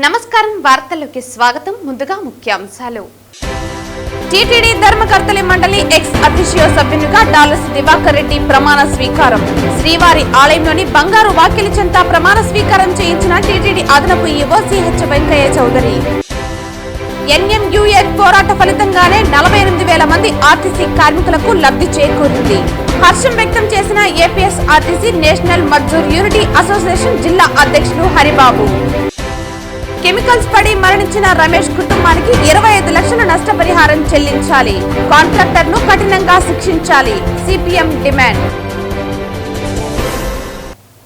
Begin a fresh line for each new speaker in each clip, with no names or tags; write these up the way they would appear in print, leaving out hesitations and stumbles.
నమస్కారం వార్తల్లోకి స్వాగతం. ముందుగా ముఖ్యాంశాలు. టీటీడీ ధర్మకర్తల మండలి ఎక్స్ అఫీషియో సభ్యునిగా డాలస్ దివాకర్ రెడ్డి ప్రమాణ స్వీకారం. శ్రీవారి ఆలయంలోని బంగారు వాకిలి చెంత ప్రమాణ స్వీకారం చేయించిన టీటీడీ అదనపు ఈవో సిహెచ్ వెంకయ్య చౌదరి. ఎన్ఎంయూఏ పోరాట ఫలితంగానే 48,000 మంది ఆర్టీసీ కార్మికులకు లబ్ధి చేకూరింది. హర్షం వ్యక్తం చేసిన APSRTC national Mazdoor unity association జిల్లా అధ్యక్షులు హరిబాబు. కెమికల్స్ పడి మరణించిన రమేష్ కుటుంబానికి 25 లక్షల నష్టపరిహారం చెల్లించాలి. కాంట్రాక్టర్ను కఠినంగా శిక్షించాలి. CPM demand.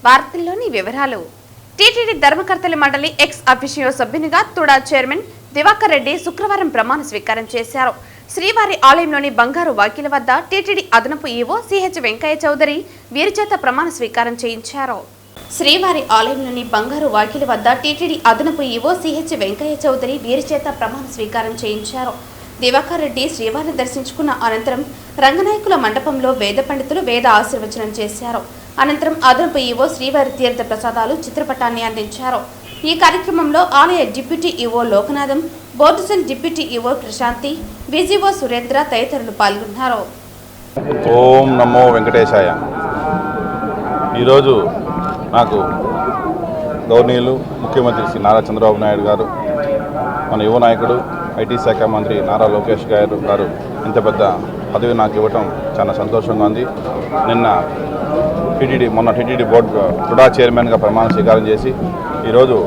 వార్తల్లోని వివరాలు. టీటీడీ ధర్మకర్తల మండలి ఎక్స్ అఫీషియో సభ్యునిగా తుడా చైర్మన్ దివాకర్ రెడ్డి శుక్రవారం ప్రమాణ స్వీకారం చేశారు. శ్రీవారి ఆలయంలోని బంగారు వాకిల వద్ద టీటీడీ అదనపు ఈవో సిహెచ్ వెంకయ్య చౌదరి వీరి చేత ప్రమాణ స్వీకారం చేయించారు. శ్రీవారి ఆలయంలోని బంగారు వాకిలి వద్ద టీటీడీ అదనపు ఈవో సిహెచ్ వెంకయ్య చౌదరి వీరి చేత ప్రమాణ స్వీకారం చేయించారు. దివాకర్ రెడ్డి శ్రీవారిని దర్శించుకున్న అనంతరం రంగనాయకుల మండపంలో వేద పండితులు వేద ఆశీర్వచనం చేశారు. అనంతరం అదనపు ఈవో శ్రీవారి తీర్థ ప్రసాదాలు చిత్రపటాన్ని అందించారు. ఈ కార్యక్రమంలో ఆలయ deputy EO Lokanatham, board cell deputy EO Prashanthi, VGO Surendra తదితరులు పాల్గొన్నారు.
ఓం నమో వెంకటేశాయ. ఈరోజు నాకు గౌరవనీయులు ముఖ్యమంత్రి శ్రీ నారా చంద్రబాబు నాయుడు గారు, మన యువ నాయకుడు ఐటీ శాఖ మంత్రి నారా లోకేష్ గారు ఇంత పెద్ద పదవి నాకు ఇవ్వటం చాలా సంతోషంగా ఉంది. మొన్న టీటీడీ బోర్డు టుడా చైర్మన్గా ప్రమాణ స్వీకారం చేసి ఈరోజు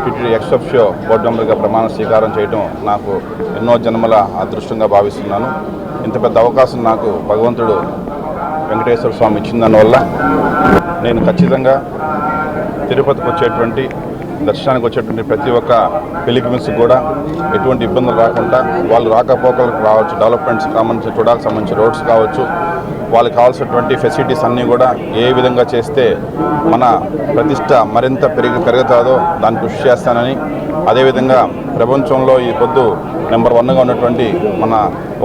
టీటీడీ ఎక్స్ అఫీషియో బోర్డు మెంబర్గా ప్రమాణ స్వీకారం చేయడం నాకు ఎన్నో జన్మల అదృష్టంగా భావిస్తున్నాను. ఇంత పెద్ద అవకాశం నాకు భగవంతుడు వెంకటేశ్వర స్వామి ఇచ్చిన దానివల్ల నేను ఖచ్చితంగా తిరుపతికి వచ్చేటువంటి దర్శనానికి వచ్చేటువంటి ప్రతి ఒక్క పిలిగ్రిమ్స్ కూడా ఎటువంటి ఇబ్బందులు రాకుండా వాళ్ళు రాకపోకలకు రావచ్చు, డెవలప్మెంట్స్ సంబంధించి చూడాలకు సంబంధించి రోడ్స్ కావచ్చు, వాళ్ళకి కావాల్సినటువంటి ఫెసిలిటీస్ అన్నీ కూడా ఏ విధంగా చేస్తే మన ప్రతిష్ట మరింత పెరుగుతుందో దాన్ని కృషి చేస్తానని, అదేవిధంగా ప్రపంచంలో ఈ పొద్దు నెంబర్ 1గా ఉన్నటువంటి మన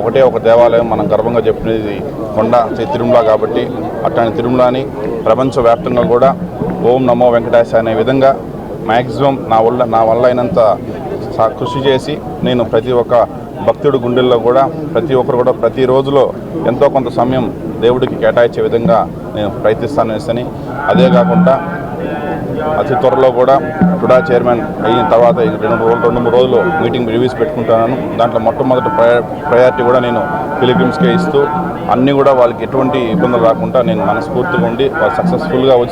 ఒకటే ఒక దేవాలయం మనం గర్వంగా చెప్పినది కొండ తిరుమల కాబట్టి అట్లాంటి తిరుమలని ప్రపంచవ్యాప్తంగా కూడా ఓం నమో వెంకటేశాయ అనే విధంగా మ్యాక్సిమం నా వల్ల అయినంత కృషి చేసి నేను ప్రతి ఒక్క భక్తుడి గుండెల్లో కూడా ప్రతి ఒక్కరు కూడా ప్రతి రోజులో ఎంతో కొంత సమయం దేవుడికి కేటాయించే విధంగా నేను ప్రయత్నిస్తానని, అదే కాకుండా అతి త్వరలో కూడా టుడా చైర్మన్ అయిన తర్వాత 2-3 రోజులు మీటింగ్ రివ్యూస్ పెట్టుకుంటున్నాను. దాంట్లో మొట్టమొదటి ప్రయారిటీ కూడా నేను పిలిగ్రిమ్స్కే ఇస్తూ అన్నీ కూడా వాళ్ళకి ఎటువంటి ఇబ్బందులు రాకుండా నేను మనస్ఫూర్తిగా ఉండి వాళ్ళు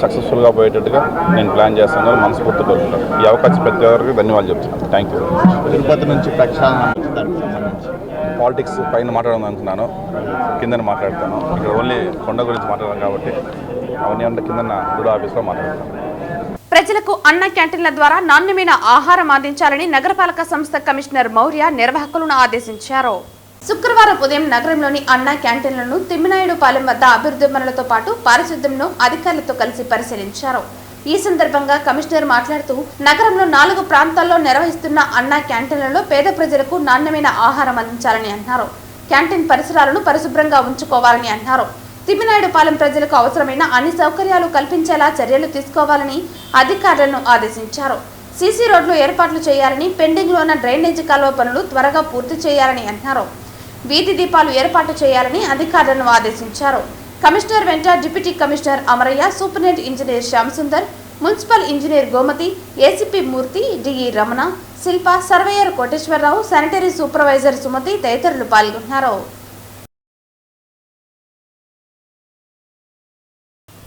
సక్సెస్ఫుల్గా పోయేటట్టుగా నేను ప్లాన్ చేస్తాను. మనస్ఫూర్తిగా కోరుకుంటాను. ఈ అవకాశం ప్రతి ఒక్కరికి ధన్యవాదాలు చెప్తున్నాను. Thank you.
తిరుపతి నుంచి ప్రక్షాళన
పాలిటిక్స్ పైన మాట్లాడదాం అనుకున్నాను, కింద మాట్లాడతాను. ఇక్కడ ఓన్లీ కొండ గురించి మాట్లాడదాం కాబట్టి అవన్నీ అంటే కింద టుడా ఆఫీస్లో మాట్లాడతాను.
ప్రజలకు అన్న క్యాంటీన్ల ద్వారా నాణ్యమైన ఆహారం అందించాలని నగరపాలక సంస్థ కమిషనర్ మౌర్య నిర్వాహకులను ఆదేశించారు. శుక్రవారం ఉదయం నగరంలోని అన్న క్యాంటీన్లను తిమ్మినాయుడుపాలెం వద్ద అభివృద్ధి పనులతో పాటు పారిశుద్ధ్యంను అధికారులతో కలిసి పరిశీలించారు. ఈ సందర్భంగా కమిషనర్ మాట్లాడుతూ నగరంలో 4 ప్రాంతాల్లో నిర్వహిస్తున్న అన్న క్యాంటీన్లలో పేద ప్రజలకు నాణ్యమైన ఆహారం అందించాలని అన్నారు. క్యాంటీన్ పరిసరాలను పరిశుభ్రంగా ఉంచుకోవాలని అన్నారు. తిమ్మినాయుడుపాలెం ప్రజలకు అవసరమైన అన్ని సౌకర్యాలు కల్పించేలా చర్యలు తీసుకోవాలని అధికారులను ఆదేశించారు. సీసీ రోడ్లు ఏర్పాట్లు చేయాలని, పెండింగ్లో ఉన్న డ్రైనేజీ కాలువ పనులు త్వరగా పూర్తి చేయాలని అన్నారు. వీధి దీపాలు ఏర్పాటు చేయాలని అధికారులను ఆదేశించారు. కమిషనర్ వెంట deputy commissioner Amaraiah, superintendent engineer Shyam Sundar, municipal engineer Gomathi, ACP Murthy, DE Ramana, Shilpa, surveyor Koteswararao, sanitary supervisor Sumathi తదితరులు పాల్గొన్నారు.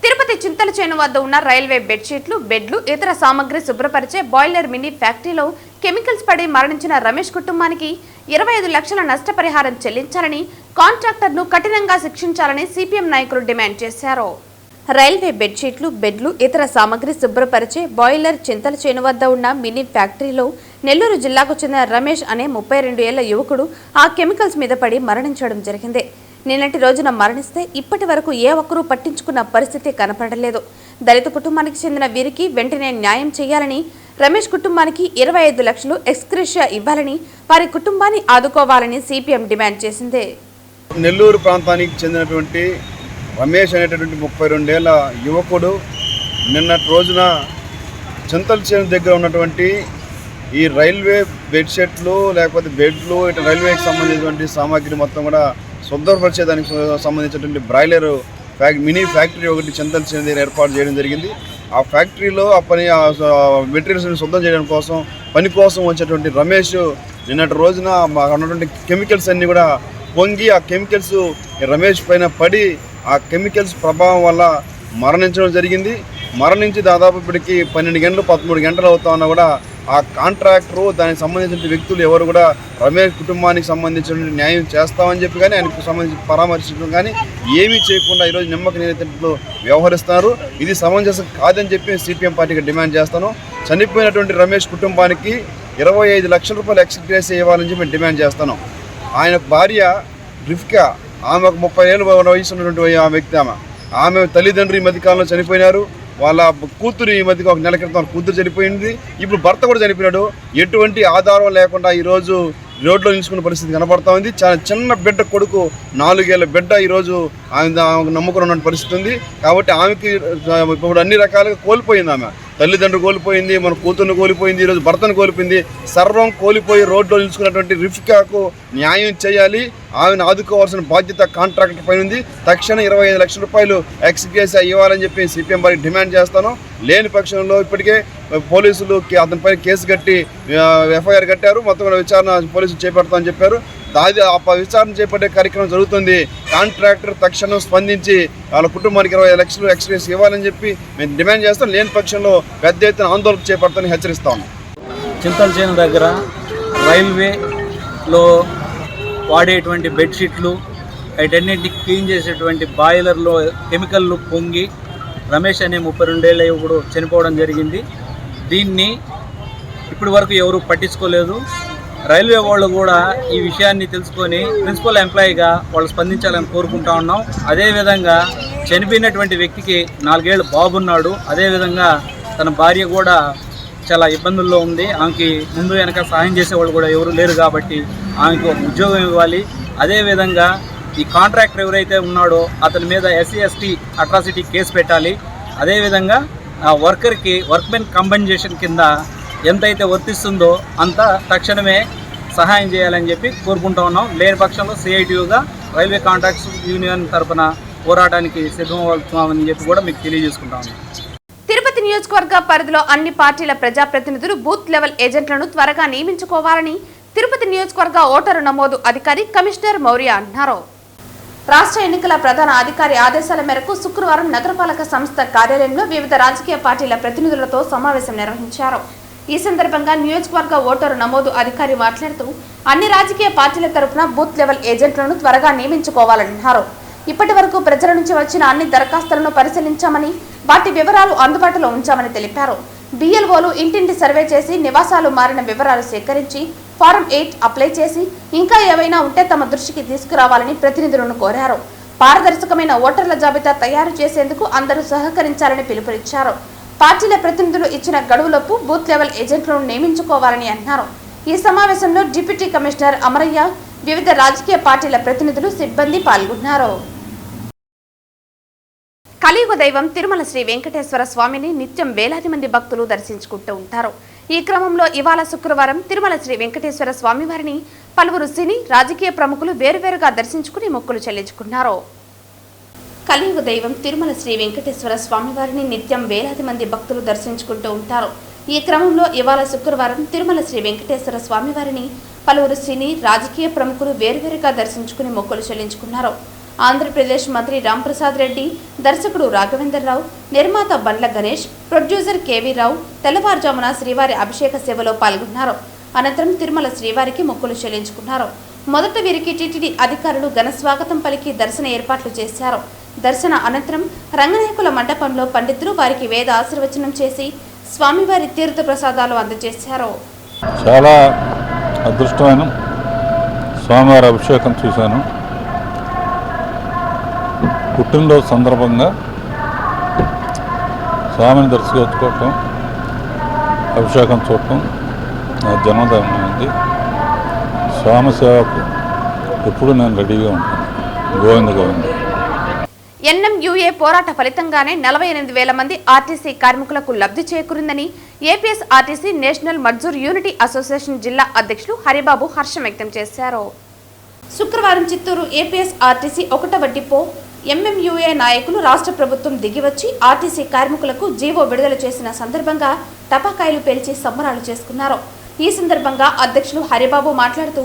తిరుపతి చింతలచేను వద్ద ఉన్న రైల్వే బెడ్షీట్లు, బెడ్లు, ఇతర సామగ్రి శుభ్రపరిచే బాయిలర్ మినీ ఫ్యాక్టరీలో కెమికల్స్ పడి మరణించిన రమేష్ కుటుంబానికి 25 లక్షల నష్టపరిహారం చెల్లించాలని, కాంట్రాక్టర్ను కఠినంగా శిక్షించాలని సిపిఎం నాయకులు డిమాండ్ చేశారు. రైల్వే బెడ్షీట్లు, బెడ్లు, ఇతర సామగ్రి శుభ్రపరిచే బాయిలర్ చింతలచేను వద్ద ఉన్న మినీ ఫ్యాక్టరీలో నెల్లూరు జిల్లాకు చెందిన రమేష్ అనే 32 ఏళ్ల యువకుడు ఆ కెమికల్స్ మీద పడి మరణించడం జరిగింది. నిన్నటి రోజున మరణిస్తే ఇప్పటి వరకు ఏ ఒక్కరూ పట్టించుకున్న పరిస్థితి కనపడలేదు. దళిత కుటుంబానికి చెందిన వీరికి వెంటనే న్యాయం చేయాలని, రమేష్ కుటుంబానికి 25 లక్షలు ఎక్స్గ్రేషియా ఇవ్వాలని, వారి కుటుంబాన్ని ఆదుకోవాలని సిపిఎం డిమాండ్ చేసింది.
నెల్లూరు ప్రాంతానికి చెందినటువంటి రమేష్ అనేటటువంటి 32 ఏళ్ల యువకుడు నిన్నటి రోజున చింతలచేను దగ్గర ఉన్నటువంటి ఈ రైల్వే బెడ్షీట్లు లేకపోతే బెడ్లు ఇటు రైల్వేకి సంబంధించినటువంటి సామాగ్రి మొత్తం కూడా శుభ్రపరిచేదానికి సంబంధించినటువంటి బ్రాయిలర్ మినీ ఫ్యాక్టరీ ఒకటి చింతలసేని ఏర్పాటు చేయడం జరిగింది. ఆ ఫ్యాక్టరీలో ఆ మెటీరియల్స్ని శుద్ధం చేయడం కోసం పని కోసం వచ్చేటువంటి రమేష్ నిన్నటి రోజున ఉన్నటువంటి కెమికల్స్ అన్నీ కూడా పొంగి ఆ కెమికల్స్ రమేష్ పైన పడి ఆ కెమికల్స్ ప్రభావం వల్ల మరణించడం జరిగింది. మరణించి దాదాపు ఇప్పటికి 12 గంటలు 13 గంటలు అవుతా ఉన్నా కూడా ఆ కాంట్రాక్టరు దానికి సంబంధించిన వ్యక్తులు ఎవరు కూడా రమేష్ కుటుంబానికి సంబంధించిన న్యాయం చేస్తామని చెప్పి కానీ ఆయనకు సంబంధించి పరామర్శించడం కానీ ఏమీ చేయకుండా ఈరోజు నిమ్మక నీరెత్తినట్లు వ్యవహరిస్తున్నారు. ఇది సమంజసం కాదని చెప్పి సిపిఎం పార్టీకి డిమాండ్ చేస్తాను. చనిపోయినటువంటి రమేష్ కుటుంబానికి 25 లక్షల రూపాయలు ఎక్స్గ్రేస్ ఇవ్వాలని చెప్పి మేము డిమాండ్ చేస్తాను. ఆయన భార్య రిఫ్కా, ఆమెకు 30 ఏళ్ళ వయసు ఉన్నటువంటి ఆ వ్యక్తి, ఆమె తల్లిదండ్రులు ఈ మధ్యకాలంలో చనిపోయినారు. వాళ్ళ కూతురు ఈ మధ్యకి 1 నెల క్రితం కూతురు చనిపోయింది. ఇప్పుడు భర్త కూడా చనిపోయినాడు. ఎటువంటి ఆధారం లేకుండా ఈరోజు రోడ్లో నిలుచుకున్న పరిస్థితి కనబడతా ఉంది. చాలా చిన్న బిడ్డ కొడుకు 4 ఏళ్ళ బిడ్డ ఈరోజు ఆమెకు నమ్ముకుని ఉన్న పరిస్థితి ఉంది. కాబట్టి ఆమెకి ఇప్పుడు అన్ని రకాలుగా కోల్పోయింది. ఆమె తల్లిదండ్రులు కోల్పోయింది, మన కూతురును కోల్పోయింది, ఈరోజు భర్తను కోల్పోయింది. సర్వం కోల్పోయి రోడ్లో నిలుచుకున్నటువంటి రిఫ్కాకు న్యాయం చేయాలి. ఆమెను ఆదుకోవాల్సిన బాధ్యత కాంట్రాక్టర్ పైన ఉంది. తక్షణం 25 లక్షల రూపాయలు ఎక్స్గ్రేస్ ఇవ్వాలని చెప్పి సిపిఎం పార్టీ డిమాండ్ చేస్తాను. లేని పక్షంలో ఇప్పటికే పోలీసులు అతనిపైన కేసు కట్టి ఎఫ్ఐఆర్ కట్టారు. మొత్తం కూడా విచారణ పోలీసులు చేపడతామని చెప్పారు. ఆ విచారణ చేపట్టే కార్యక్రమం జరుగుతుంది. కాంట్రాక్టర్ తక్షణం స్పందించి వాళ్ళ కుటుంబానికి 25 లక్షలు ఎక్స్గ్రేస్ ఇవ్వాలని చెప్పి మేము డిమాండ్ చేస్తాం. లేని పక్షంలో పెద్ద ఎత్తున ఆందోళన చేపడతామని హెచ్చరిస్తాము.
చింతలచేను దగ్గర రైల్వేలో వాడేటువంటి బెడ్షీట్లు వీటన్నిటిని క్లీన్ చేసేటువంటి బాయిలర్లో కెమికల్లు పొంగి రమేష్ అనే 32 ఏళ్ళ యువకుడు చనిపోవడం జరిగింది. దీన్ని ఇప్పటి వరకు ఎవరు పట్టించుకోలేదు. రైల్వే వాళ్ళు కూడా ఈ విషయాన్ని తెలుసుకొని ప్రిన్సిపల్ ఎంప్లాయీగా వాళ్ళు స్పందించాలని కోరుకుంటా ఉన్నాం. అదేవిధంగా చనిపోయినటువంటి వ్యక్తికి 4 ఏళ్ళ బాబు ఉన్నాడు. అదేవిధంగా తన భార్య కూడా చాలా ఇబ్బందుల్లో ఉంది. ఆమెకి ముందు వెనక సహాయం చేసేవాళ్ళు కూడా ఎవరు లేరు కాబట్టి ఆమెకు ఉద్యోగం ఇవ్వాలి. అదేవిధంగా ఈ కాంట్రాక్టర్ ఎవరైతే ఉన్నాడో అతని మీద SC/ST అట్రాసిటీ కేసు పెట్టాలి. అదేవిధంగా ఆ వర్కర్కి వర్క్మెన్ కంపెన్సేషన్ కింద ఎంతైతే వర్తిస్తుందో అంత తక్షణమే సహాయం చేయాలని చెప్పి కోరుకుంటా ఉన్నాం. లేని పక్షంలో CITUగా రైల్వే కాంట్రాక్ట్స్ యూనియన్ తరఫున పోరాటానికి సిద్ధమవుతున్నామని చెప్పి కూడా మీకు తెలియజేసుకుంటా ఉన్నాం.
తిరుపతి నియోజకవర్గ పరిధిలో అన్ని పార్టీల ప్రజాప్రతినిధులు బూత్ లెవెల్ ఏజెంట్లను త్వరగా నియమించుకోవాలని తిరుపతి నియోజకవర్గ ఓటరు నమోదు అధికారి కమిషనర్ మౌర్య అన్నారు. రాష్ట్ర ఎన్నికల ప్రధాన అధికారి ఆదేశాల మేరకు శుక్రవారం నగరపాలక సంస్థ కార్యాలయంలో వివిధ రాజకీయ పార్టీల ప్రతినిధులతో సమావేశం నిర్వహించారు. ఈ సందర్భంగా నియోజకవర్గ ఓటరు నమోదు అధికారి మాట్లాడుతూ అన్ని రాజకీయ పార్టీల తరఫున బూత్ లెవెల్ ఏజెంట్లను త్వరగా నియమించుకోవాలన్నారు. ఇప్పటి వరకు ప్రజల నుంచి వచ్చిన అన్ని దరఖాస్తులను పరిశీలించామని వాటి వివరాలు అందుబాటులో ఉంచామని తెలిపారు. BLOలు ఇంటింటి సర్వే చేసి నివాసాలు మారిన వివరాలు సేకరించి ఫారం 8 అప్లై చేసి ఇంకా ఏవైనా ఉంటే తమ దృష్టికి తీసుకురావాలని ప్రతినిధులను కోరారు. పారదర్శకమైన ఓటర్ల జాబితా తయారు చేసేందుకు అందరూ సహకరించాలని పిలుపునిచ్చారు. పార్టీల ప్రతినిధులు ఇచ్చిన గడువులోపు బూత్ లెవెల్ ఏజెంట్లను నియమించుకోవాలని అన్నారు. ఈ సమావేశంలో డిప్యూటీ కమిషనర్ అమరయ్య, వివిధ రాజకీయ పార్టీల ప్రతినిధులు, సిబ్బంది పాల్గొన్నారు. కలియుగ దైవం తిరుమల శ్రీ వెంకటేశ్వర స్వామిని నిత్యం వేలాది మంది భక్తులు దర్శించుకుంటూ ఉంటారు. ఈ క్రమంలో ఇవాళ శుక్రవారం తిరుమల శ్రీ వెంకటేశ్వర స్వామి వారిని పలువురు సినీ రాజకీయ ప్రముఖులు వేరువేరుగా దర్శించుకుని మొక్కులు చెల్లించుకున్నారు. కలియుగ దైవం తిరుమల శ్రీ వెంకటేశ్వర స్వామి వారిని నిత్యం వేలాది మంది భక్తులు దర్శించుకుంటూ ఉంటారు. ఈ క్రమంలో ఇవాళ శుక్రవారం తిరుమల శ్రీ వెంకటేశ్వర స్వామి వారిని పలువురు సినీ రాజకీయ ప్రముఖులు వేరువేరుగా దర్శించుకుని మొక్కులు చెల్లించుకున్నారు. ఆంధ్రప్రదేశ్ మంత్రి రాంప్రసాద్ రెడ్డి, దర్శకుడు రాఘవేంద్రరావు, నిర్మాత బండ్ల గణేష్, ప్రొడ్యూసర్ KV రావు తెల్లవారుజామున శ్రీవారి అభిషేక సేవలో పాల్గొన్నారు. అనంతరం తిరుమల శ్రీవారికి మొక్కులు చెల్లించుకున్నారు. మొదట వీరికి టీటీడీ అధికారులు ఘన స్వాగతం పలికి దర్శన ఏర్పాట్లు చేశారు. దర్శన అనంతరం రంగనాయకుల మండపంలో పండితులు వారికి వేద ఆశీర్వచనం చేసి స్వామివారి తీర్థ ప్రసాదాలు అందజేశారు.
చాలా అదృష్టమైన స్వామివారి అభిషేకం చూశాను. పుట్టినరోజు సందర్భంగా స్వామిని దర్శించుకోవటం, అభిషేకం చూడటం నా జన్మదినమైంది. స్వామి సేవకు ఎప్పుడు నేను రెడీగా ఉంటాను. గోవింద గోవింద.
ఎన్ఎంయూఏ పోరాట ఫలితంగానే 48,000 మంది ఆర్టీసీ కార్మికులకు లబ్ధి చేకూరిందని APS RTC national Mazdoor unity association జిల్లా అధ్యక్షులు హరిబాబు హర్షం వ్యక్తం చేశారు. శుక్రవారం చిత్తూరు ఏపీఎస్ ఆర్టీసీ 1వ డిపో ఎంఎంయూఏ నాయకులు రాష్ట్ర ప్రభుత్వం దిగివచ్చి ఆర్టీసీ కార్మికులకు జీవో విడుదల చేసిన సందర్భంగా టపాకాయలు పేల్చి సంబరాలు చేసుకున్నారు. ఈ సందర్భంగా అధ్యక్షులు హరిబాబు మాట్లాడుతూ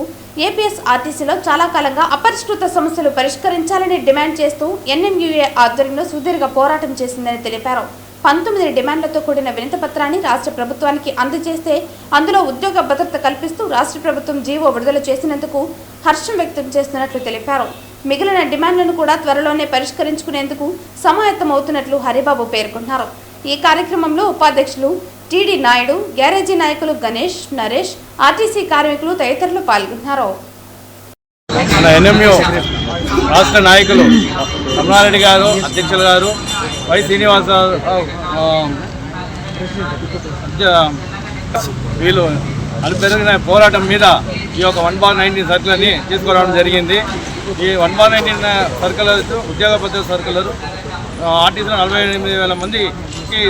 ఏపీఎస్ ఆర్టీసీలో చాలా కాలంగా అపరిష్కృత సమస్యలు పరిష్కరించాలని డిమాండ్ చేస్తూ ఎన్ఎంయూఏ ఆధ్వర్యంలో సుదీర్ఘ పోరాటం చేసిందని తెలిపారు. 19 డిమాండ్లతో కూడిన వినతి పత్రాన్ని రాష్ట్ర ప్రభుత్వానికి అందజేస్తే అందులో ఉద్యోగ భద్రత కల్పిస్తూ రాష్ట్ర ప్రభుత్వం జీవో విడుదల చేసినందుకు హర్షం వ్యక్తం చేస్తున్నట్లు తెలిపారు. మిగిలిన డిమాండ్లను కూడా త్వరలోనే పరిష్కరించుకునేందుకు సమాయత్తమవుతున్నట్లు హరిబాబు పేర్కొన్నారు. ఈ కార్యక్రమంలో ఉపాధ్యక్షులు టీడీ నాయుడు, గ్యారేజీ నాయకులు గణేష్, నరేష్, ఆర్టీసీ కార్మికులు తదితరులు పాల్గొన్నారు.
మన ఎన్ఎంయూ రాష్ట్ర నాయకులు రమణారెడ్డి గారు, అధ్యక్షులు గారు, వై శ్రీనివాస వీళ్ళు అది పెరిగిన పోరాటం మీద ఈ యొక్క 1/19 సర్కులని తీసుకురావడం జరిగింది. ఈ 1/19 సర్కులర్ ఉద్యోగ భద్రత సర్కులర్ ఆర్టీసీలో 48,000 మందికి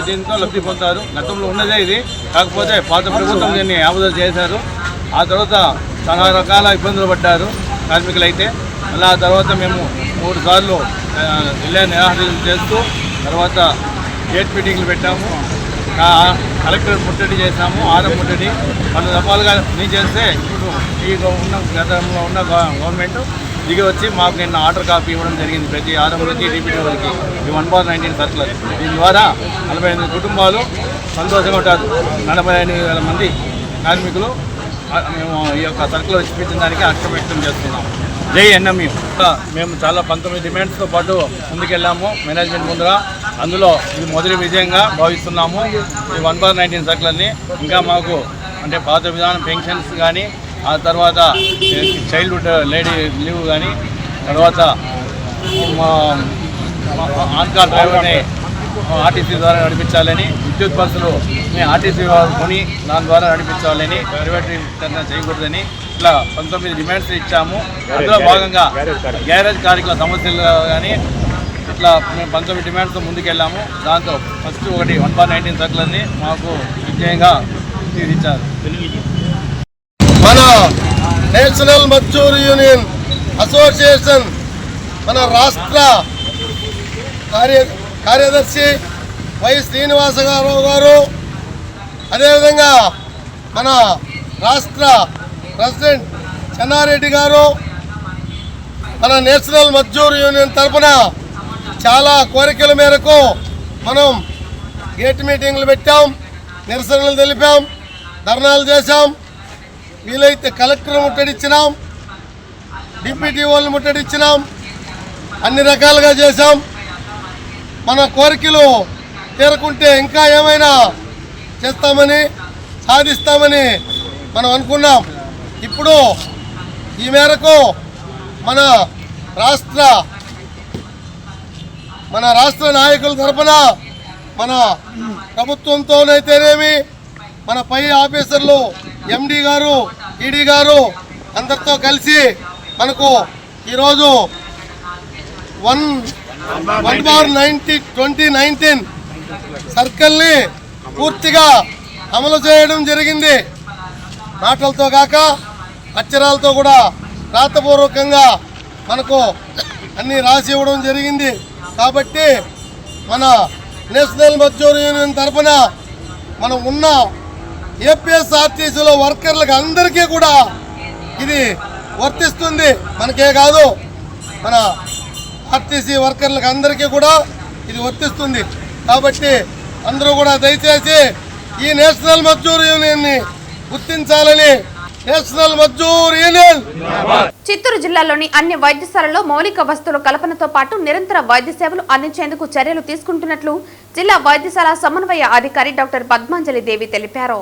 దీంతో లబ్ధి పొందుతారు. గతంలో ఉన్నదే ఇది, కాకపోతే పాత ప్రభుత్వం దీన్ని ఆమోదం చేశారు. ఆ తర్వాత చాలా రకాల ఇబ్బందులు పడ్డారు కార్మికులైతే. అలా తర్వాత మేము 3 సార్లు జిల్లా నిరాహారం చేస్తూ తర్వాత గేట్ మీటింగ్లు పెట్టాము, కలెక్టర్ ముట్టడి చేశాము, ఆరం ముట్టడి 100 దఫాలుగా చేస్తే ఇప్పుడు ఈ గతంలో ఉన్న గవర్నమెంట్ దిగి వచ్చి మాకు నిన్న ఆర్డర్ కాపీ ఇవ్వడం జరిగింది ప్రతి ఆరం ప్రతి డిప్యూటీ వాళ్ళకి. ఈ 1/19 సర్కులర్ దీని ద్వారా 48 కుటుంబాలు సంతోషంగా ఉంటారు. 48,000 మంది కార్మికులు మేము ఈ యొక్క సర్కులర్ ఇప్పించిన దానికి హర్షం వ్యక్తం చేస్తున్నాము. జై ఎన్ఎంయూ. మేము చాలా 19 డిమాండ్స్తో పాటు ముందుకెళ్ళాము మేనేజ్మెంట్ ముందుగా. అందులో ఇది మొదటి విజయంగా భావిస్తున్నాము. ఈ 1/19 సర్కులర్ని ఇంకా మాకు అంటే పాత విధానం పెన్షన్స్ కానీ, ఆ తర్వాత చైల్డ్హుడ్ లేడీ లీవ్ కానీ, తర్వాత ఆన్కాల్ డ్రైవర్ని ఆర్టీసీ ద్వారా నడిపించాలని, విద్యుత్ బస్సులు ఆర్టీసీ కొని దాని ద్వారా నడిపించాలని, ప్రైవేటీకరణ చేయకూడదని ఇట్లా 19 డిమాండ్స్ ఇచ్చాము. అందులో భాగంగా గ్యారేజ్ కార్మికుల సమస్యలు కానీ ఇట్లా మేము 19 డిమాండ్స్తో ముందుకెళ్ళాము. దాంతో ఫస్ట్ ఒకటి 1/19 సర్కులర్ని మాకు విజయంగా తీర్చారు.
మన నేషనల్ మజ్దూర్ యూనియన్ అసోసియేషన్ మన రాష్ట్ర కార్యదర్శి వై శ్రీనివాసరావు గారు, అదేవిధంగా మన రాష్ట్ర ప్రెసిడెంట్ చెన్నారెడ్డి గారు మన నేషనల్ మజ్దూర్ యూనియన్ తరఫున చాలా కోరికల మేరకు మనం గేట్ మీటింగ్లు పెట్టాం, నిరసనలు తెలిపాం, ధర్నాలు చేశాం. వీలైతే కలెక్టర్ ముట్టడిచ్చినాం, డిప్యూటీ వాళ్ళు ముట్టడిచ్చినాం, అన్ని రకాలుగా చేశాం. మన కోరికలు తీరకుంటే ఇంకా ఏమైనా చేస్తామని సాధిస్తామని మనం అనుకున్నాం. ఇప్పుడు ఈ మేరకు మన రాష్ట్ర నాయకుల తరఫున మన ప్రభుత్వంతోనైతేనేమి, మన పై ఆఫీసర్లు ఎండి గారు, ఈడీ గారు అందరితో కలిసి మనకు ఈరోజు 1/2019 సర్కిల్ని పూర్తిగా అమలు చేయడం జరిగింది. మాటలతో కాక అక్షరాలతో కూడా రాతపూర్వకంగా మనకు అన్నీ రాసి ఇవ్వడం జరిగింది. కాబట్టి మన నేషనల్ మజ్దూర్ యూనియన్ తరఫున మనం ఉన్న ఏపీఎస్ఆర్టీసీలో వర్కర్లకు అందరికీ కూడా ఇది వర్తిస్తుంది. మనకే కాదు, మన ఆర్టీసీ వర్కర్లకు అందరికీ కూడా ఇది వర్తిస్తుంది. కాబట్టి అందరూ కూడా దయచేసి ఈ నేషనల్ మజ్దూర్ యూనియన్ని గుర్తించాలని నేషనల్ మజ్దూర్ యూనియన్.
చిత్తూరు జిల్లాలోని అన్ని వైద్యశాలల్లో మౌలిక వసతుల కల్పనతో పాటు నిరంతర వైద్య సేవలు అందించేందుకు చర్యలు తీసుకుంటున్నట్లు జిల్లా వైద్యశాల సమన్వయ అధికారి డాక్టర్ పద్మాంజలి దేవి తెలిపారు.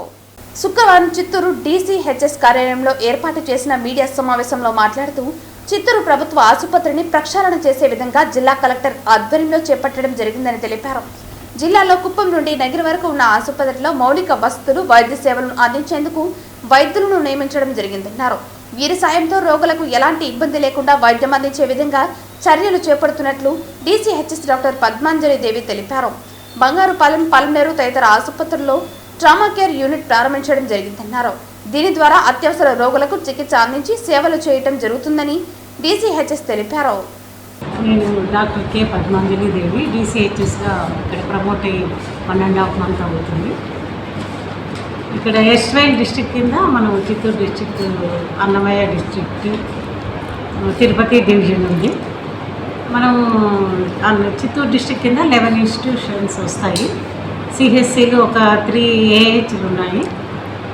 శుక్రవారం చిత్తూరు డీసీహెచ్ఎస్ కార్యాలయంలో ఏర్పాటు చేసిన మీడియా సమావేశంలో మాట్లాడుతూ చిత్తూరు ప్రభుత్వ ఆసుపత్రిని ప్రక్షాళన చేసే విధంగా జిల్లా కలెక్టర్ ఆధ్వర్యంలో చేపట్టడం జరిగిందని తెలిపారు. జిల్లాలో కుప్పం నుండి నగిరి వరకు ఉన్న ఆసుపత్రిలో మౌలిక వసతులు, వైద్య సేవలను అందించేందుకు వైద్యులను నియమించడం జరిగిందన్నారు. వీరి సాయంతో రోగులకు ఎలాంటి ఇబ్బంది లేకుండా వైద్యం అందించే విధంగా చర్యలు చేపడుతున్నట్లు డీసీహెచ్ఎస్ డాక్టర్ పద్మాంజలి దేవి తెలిపారు. బంగారుపాలెం, పల్మేరు తదితర ఆసుపత్రుల్లో ట్రామా కేర్ యూనిట్ ప్రారంభించడం జరిగిందన్నారు. దీని ద్వారా అత్యవసర రోగులకు చికిత్స అందించి సేవలు చేయడం జరుగుతుందని డీసీహెచ్ఎస్ తెలిపారు.
నేను డాక్టర్ కె పద్మాంజలి దేవి డీసీహెచ్ఎస్గా ఇక్కడ ప్రమోట్ అయ్యి 1.5 months అవుతుంది. ఇక్కడ ఎస్వైల్ డిస్ట్రిక్ట్ కింద మనం Chittoor district, Annamayya district, Tirupati division ఉంది. మనం చిత్తూరు డిస్ట్రిక్ట్ కింద 11 ఇన్స్టిట్యూషన్స్ వస్తాయి. సిహెచ్సిలు ఒక 3 ఏహెచ్లు ఉన్నాయి.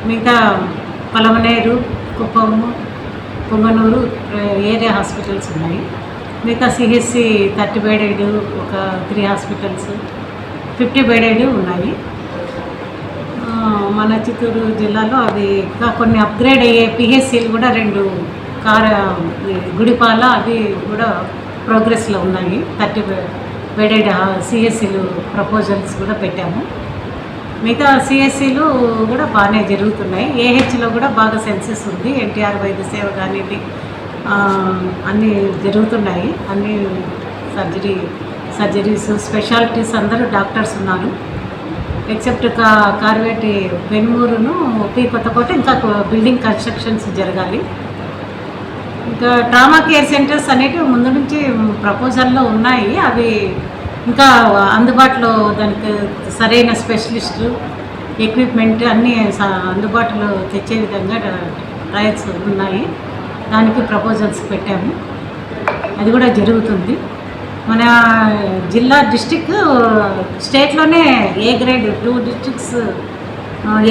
మిగతా పలమనేరు, కుప్పము, పొంగనూరు ఏరియా హాస్పిటల్స్ ఉన్నాయి. మిగతా సిహెచ్సి 30 బెడెడ్ ఒక 3 హాస్పిటల్స్, 50 బెడెడ్ ఉన్నాయి. మన చిత్తూరు జిల్లాలో అవి ఇంకా కొన్ని అప్గ్రేడ్ అయ్యే పిహెచ్సిలు కూడా 2 గుడిపాల అవి కూడా ప్రోగ్రెస్లో ఉన్నాయి. 30 బెడెడ్ సిహెచ్సిలు ప్రపోజల్స్ కూడా పెట్టాము. మిగతా సిహెచ్సిలు కూడా బాగానే జరుగుతున్నాయి. ఏహెచ్లో కూడా బాగా సెన్సెస్ ఉంది. ఎన్టీఆర్ వైద్య సేవ కానీ అన్నీ జరుగుతున్నాయి. అన్ని సర్జరీస్ స్పెషాలిటీస్ అందరూ డాక్టర్స్ ఉన్నారు. ఎక్సెప్ట్ కార్వేటి పెనుమూరును పి కొత్తకోట ఇంకా బిల్డింగ్ కన్స్ట్రక్షన్స్ జరగాలి. ఇంకా ట్రామా కేర్ సెంటర్స్ అనేటివి ముందు నుంచి ప్రపోజల్లో ఉన్నాయి. అవి ఇంకా అందుబాటులో దానికి సరైన స్పెషలిస్టులు, ఎక్విప్మెంట్ అన్నీ అందుబాటులో తెచ్చే విధంగా ట్రయల్స్ ఉన్నాయి. దానికి ప్రపోజల్స్ పెట్టాము. అది కూడా జరుగుతుంది. మన జిల్లా డిస్టిక్ స్టేట్లోనే ఏ గ్రేడ్ 2 డిస్ట్రిక్ట్స్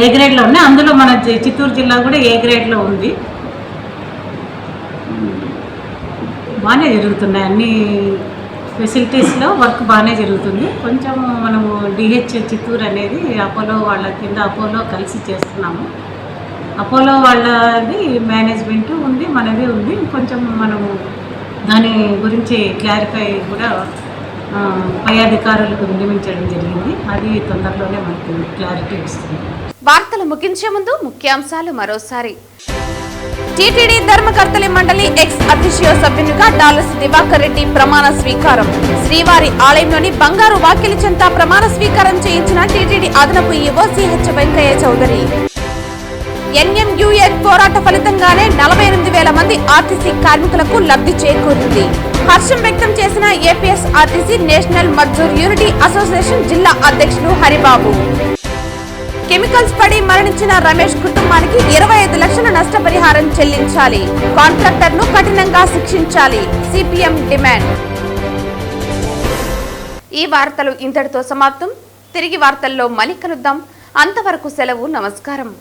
ఏ గ్రేడ్లో ఉన్నాయి. అందులో మన చిత్తూరు జిల్లా కూడా ఏ గ్రేడ్లో ఉంది. బాగానే జరుగుతున్నాయి. అన్ని ఫెసిలిటీస్లో వర్క్ బాగానే జరుగుతుంది. కొంచెం మనము డిహెచ్ చిత్తూరు అనేది అపోలో వాళ్ళ కింద అపోలో కలిసి చేస్తున్నాము. అపోలో వాళ్ళది మేనేజ్మెంట్ ఉంది, మనది ఉంది. కొంచెం మనము దాని గురించి క్లారిఫై కూడా పై అధికారులకు విన్నవించడం జరిగింది. అది తొందరలోనే మనకు క్లారిటీ ఇస్తుంది.
వార్తలు ముగించే ముందు ముఖ్యాంశాలు మరోసారి. టీటీడీ ధర్మకర్తలి మండలి ఎక్స్ అఫిషియో సభ్యునిగా డాలస్ దివాకర్ రెడ్డి ప్రమాణ స్వీకారం. శ్రీవారి ఆలయంలోని బంగారు వాకిలి చెంత ప్రమాణ స్వీకారం చేయించిన టీటీడీ అదనపు ఈవో సిహెచ్ వెంకయ్య చౌదరి. ఎన్ఎంయూఎన్ పోరాట ఫలితంగానే 48,000 మంది ఆర్టీసీ కార్మికులకు లబ్ధి చేకూరింది. హర్షం వ్యక్తం చేసిన APSRTC national Mazdoor unity association జిల్లా అధ్యక్షులు హరిబాబు. కెమికల్స్ పడి మరణించిన రమేష్ కుటుంబానికి 25 లక్షల నష్టపరిహారం చెల్లించాలి. కాంట్రాక్టర్ను కఠినంగా శిక్షించాలి. CPM demand. ఈ వార్తలు ఇంతటితో సమాప్తం. తిరిగి వార్తల్లో మళ్ళీ కలుద్దాం. అంతవరకు సెలవు. నమస్కారం.